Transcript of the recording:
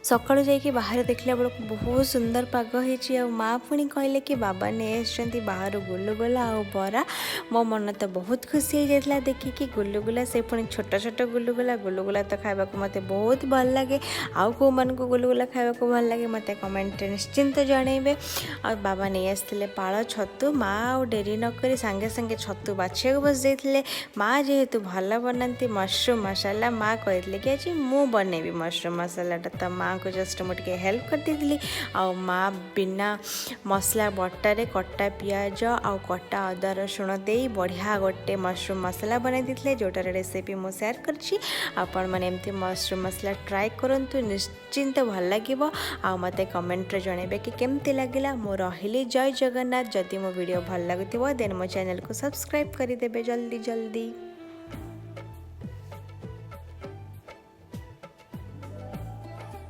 सकाळु जाइए बाहर देखला बेलू बहुत सुंदर पाग हो माँ पुणी कहले कि बाबा नहीं बाहर गुलुगुला आ बरा। मो मन तो बहुत खुशी हो जाता देखिकी गुलुगुला से पुणी छोट छोट गुलुगुला गुलुगुला तो खावा मत बहुत भल लगे। आउ को मन को गुलुगुला खावा भल लगे मत कमेंट निश्चिंत जनइबे। आ बाबा नहीं आसते पाଳ छतु माँ आ डेरी नक सांगे सांगे छतु बाछिया बस जाते माँ जेहेतु भल बनाती मशरूम मसाला माँ कहते कि आज मु बनैबी मशरूम मसालाटा तो माँ को जस्ट मुझे हेल्प कर दी। आ माँ बिना मसला बटारे कटा पियाज आ कटा अदा रसुण दे बढ़िया गोटे मशरूम मसाला बनाई देते जोटार रेसिपी मुझे सेयार कर मैंने मशरूम मसाला ट्राए करूँ निश्चिंत भल लगे। आ मते कमेंट जनइबे कि केमती लगिला। मो रही जय जगन्नाथ। जदि मो वीडियो भल लगुव देन मो चैनल को सब्सक्राइब करदेवे जल्दी जल्दी।